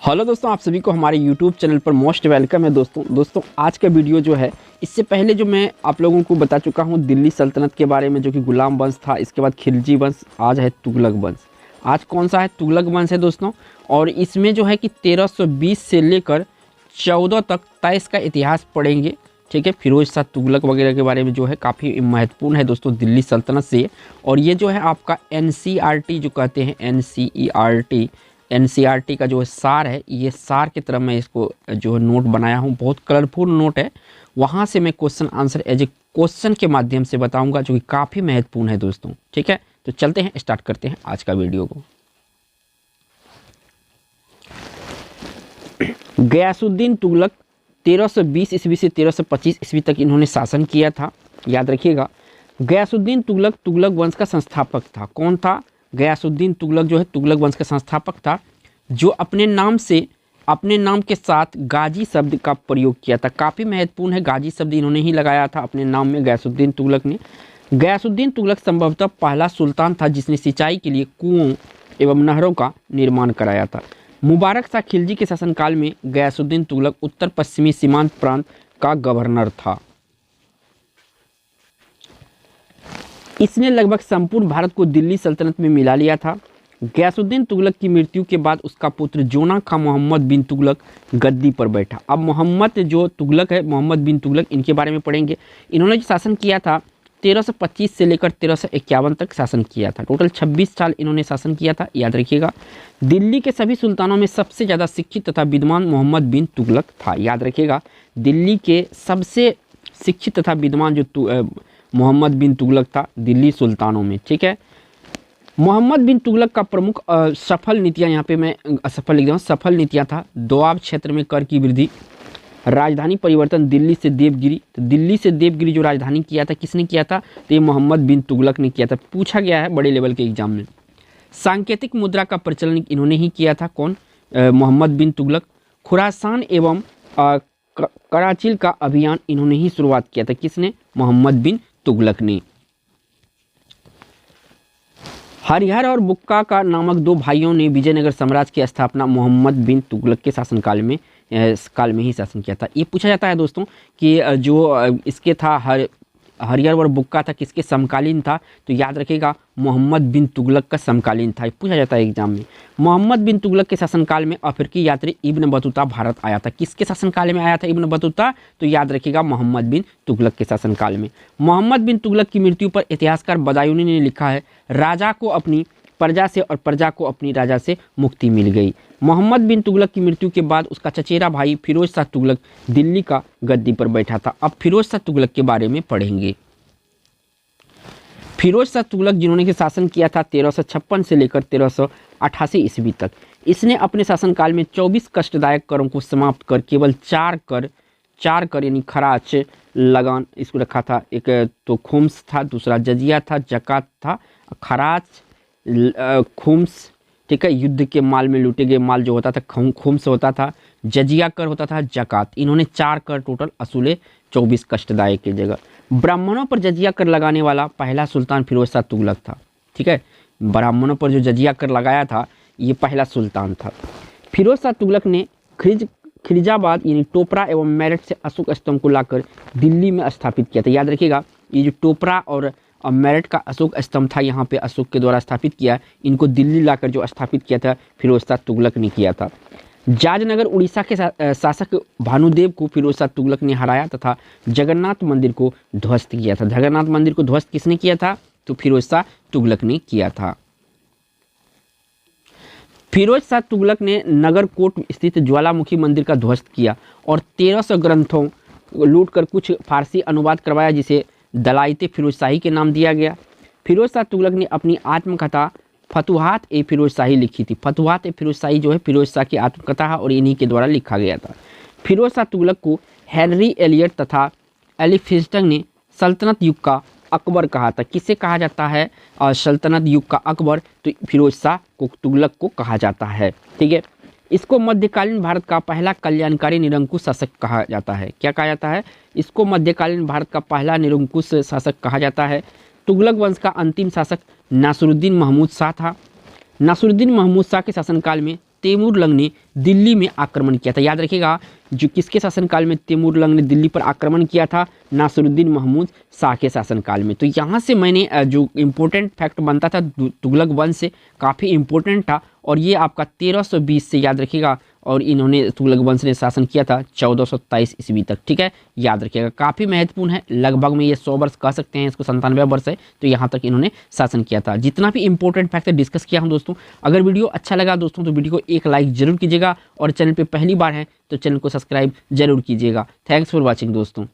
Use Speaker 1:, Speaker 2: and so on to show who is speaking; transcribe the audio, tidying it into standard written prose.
Speaker 1: Hello दोस्तों, आप सभी को हमारे YouTube चैनल पर मोस्ट वेलकम है। दोस्तों आज का वीडियो जो है, इससे पहले जो मैं आप लोगों को बता चुका हूं दिल्ली सल्तनत के बारे में, जो कि गुलाम वंश था। इसके बाद खिलजी वंश, आज है तुगलक वंश। आज कौन सा है? तुगलक वंश है दोस्तों। और इसमें जो है कि 1320 से लेकर 14 तक तेईस का इतिहास पढ़ेंगे। ठीक है, फिरोज शाह तुगलक वगैरह के बारे में जो है काफ़ी महत्वपूर्ण है दोस्तों दिल्ली सल्तनत से। और ये जो है आपका NCERT जो कहते हैं, NCERT का जो सार है, ये सार की तरह मैं इसको जो नोट बनाया हूँ, बहुत कलरफुल नोट है। वहाँ से मैं question answer as a question के माध्यम से बताऊँगा, जो कि काफ़ी महत्वपूर्ण है दोस्तों। ठीक है, तो चलते हैं, स्टार्ट करते हैं आज का वीडियो को। गयासुद्दीन तुगलक 1320 ईस्वी से 1325 ईस्वी तक इन्होंने शासन किया था। याद रखिएगा, गयासुद्दीन तुगलक तुगलक वंश का संस्थापक था। कौन था? गयासुद्दीन तुगलक जो है तुगलक वंश का संस्थापक था, जो अपने नाम के साथ गाजी शब्द का प्रयोग किया था। काफ़ी महत्वपूर्ण है, गाजी शब्द इन्होंने ही लगाया था अपने नाम में, गयासुद्दीन तुगलक ने। गयासुद्दीन तुगलक संभवतः पहला सुल्तान था जिसने सिंचाई के लिए कुओं एवं नहरों का निर्माण कराया था। मुबारक शाह खिलजी के शासनकाल में गयासुद्दीन तुगलक उत्तर पश्चिमी सीमांत प्रांत का गवर्नर था। इसने लगभग संपूर्ण भारत को दिल्ली सल्तनत में मिला लिया था। गयासुद्दीन तुगलक की मृत्यु के बाद उसका पुत्र जोना खां मोहम्मद बिन तुगलक गद्दी पर बैठा। अब मोहम्मद जो तुगलक है, मोहम्मद बिन तुगलक, इनके बारे में पढ़ेंगे। इन्होंने जो शासन किया था 1325 से लेकर 1351 तक शासन किया था। टोटल 26 साल इन्होंने शासन किया था। याद रखिएगा, दिल्ली के सभी सुल्तानों में सबसे ज़्यादा शिक्षित तथा विद्वान मोहम्मद बिन तुगलक था। याद रखिएगा, दिल्ली के सबसे शिक्षित तथा विद्वान जो मोहम्मद बिन तुगलक था दिल्ली सुल्तानों में। ठीक है, मोहम्मद बिन तुगलक का प्रमुख सफल नीतियाँ, यहाँ पे मैं असफल लिख रहा हूँ, सफल नीतियाँ था। दोआब क्षेत्र में कर की वृद्धि, राजधानी परिवर्तन दिल्ली से देवगिरी। तो दिल्ली से देवगिरी जो राजधानी किया था, किसने किया था? तो ये मोहम्मद बिन तुगलक ने किया था। पूछा गया है बड़े लेवल के एग्जाम में। सांकेतिक मुद्रा का प्रचलन इन्होंने ही किया था। कौन? मोहम्मद बिन तुगलक। खुरासान एवं कराचिल का अभियान इन्होंने ही शुरुआत किया था। किसने? मोहम्मद बिन तुगलक ने। हरिहर और बुक्का का नामक दो भाइयों ने विजयनगर साम्राज्य की स्थापना मोहम्मद बिन तुगलक के शासनकाल में ही शासन किया था। ये पूछा जाता है दोस्तों कि जो इसके था हरिहर और बुक्का था, किसके समकालीन था? तो याद रखिएगा, मोहम्मद बिन तुगलक का समकालीन था। पूछा जाता है एग्जाम में। मोहम्मद बिन तुगलक के शासनकाल में अफ्रीकी यात्री इब्न बतूता भारत आया था। किसके शासनकाल में आया था इब्न बतूता? तो याद रखिएगा, मोहम्मद बिन तुगलक के शासनकाल में। मोहम्मद बिन तुगलक की मृत्यु पर इतिहासकार बदायूनी ने लिखा है, राजा को अपनी प्रजा से और प्रजा को अपनी राजा से मुक्ति मिल गई। मोहम्मद बिन तुगलक की मृत्यु के बाद उसका चचेरा भाई फिरोज शाह तुगलक दिल्ली का गद्दी पर बैठा था। अब फिरोज शाह तुगलक के बारे में पढ़ेंगे। फिरोज शाह तुगलक जिन्होंने शासन किया था 1356 से लेकर 1388 ईस्वी तक। इसने अपने शासनकाल में 24 कष्टदायक करों को समाप्त कर केवल चार कर यानी खराच, लगान, इसको रखा था। एक तो खुम्स था, दूसरा जजिया था, जकात था, खराच, खुम्स। ठीक है, युद्ध के माल में लूटे गए माल जो होता था खुम्स होता था, जजिया कर होता था, जकात। इन्होंने 4 कर टोटल असूले 24 कष्टदायक की जगह। ब्राह्मणों पर जजिया कर लगाने वाला पहला सुल्तान फिरोज शाह तुगलक था। ठीक है, ब्राह्मणों पर जो जजिया कर लगाया था, ये पहला सुल्तान था। फिरोज शाह तुगलक ने खिलजाबाद यानी टोपरा एवं मेरठ से अशोक स्तंभ को लाकर दिल्ली में स्थापित किया था। याद रखिएगा, ये जो टोपरा और मेरठ का अशोक स्तंभ था, यहाँ पे अशोक के द्वारा स्थापित किया। इनको दिल्ली लाकर जो स्थापित किया था फिरोज शाह तुगलक ने किया था। जाजनगर उड़ीसा के शासक भानुदेव को फिरोज शाह तुगलक ने हराया तथा जगन्नाथ मंदिर को ध्वस्त किया था। जगन्नाथ मंदिर को ध्वस्त किसने किया था? तो फिरोज शाह तुगलक ने किया था। फिरोज शाह तुगलक ने नगरकोट स्थित ज्वालामुखी मंदिर का ध्वस्त किया और 1300 ग्रंथों लूट कर कुछ फारसी अनुवाद करवाया, जिसे दलाइते फिरोज शाही के नाम दिया गया। फिरोज शाह तुगलक ने अपनी आत्मकथा फतुहात ए फिरोज शाही लिखी थी। फतुहात ए फिरोज शाही जो है फिरोज शाह की आत्मकथा है और इन्हीं के द्वारा लिखा गया था। फिरोज शाह तुगलक को हेनरी एलियट तथा एलिफिंस्टन ने सल्तनत युग का अकबर कहा था। किसे कहा जाता है सल्तनत युग का अकबर? तो फिरोज शाह को तुगलक को कहा जाता है। ठीक है, इसको मध्यकालीन भारत का पहला कल्याणकारी निरंकुश शासक कहा जाता है। क्या कहा जाता है? इसको मध्यकालीन भारत का पहला निरंकुश शासक कहा जाता है। तुगलक वंश का अंतिम शासक नासिरुद्दीन महमूद शाह था। नासिरुद्दीन महमूद शाह के शासनकाल में तैमूरलंग ने दिल्ली में आक्रमण किया था। याद रखिएगा, जो किसके शासनकाल में तैमूरलंग ने दिल्ली पर आक्रमण किया था? नासिरुद्दीन महमूद शाह के शासनकाल में। तो यहाँ से मैंने जो इम्पोर्टेंट फैक्ट बनता था तुगलक वंश से, काफ़ी इंपॉर्टेंट था, और ये आपका 1320 से याद रखिएगा, और इन्होंने तुगलक वंश ने शासन किया था 1427 ईस्वी तक। ठीक है, याद रखिएगा, काफ़ी महत्वपूर्ण है, लगभग में ये 100 वर्ष कह सकते हैं, इसको 97 वर्ष है, तो यहाँ तक इन्होंने शासन किया था। जितना भी इंपॉर्टेंट फैक्ट डिस्कस किया हम दोस्तों। अगर वीडियो अच्छा लगा दोस्तों तो वीडियो को एक लाइक जरूर कीजिएगा, और चैनल पर पहली बार है तो चैनल को सब्सक्राइब जरूर कीजिएगा। थैंक्स फॉर वॉचिंग दोस्तों।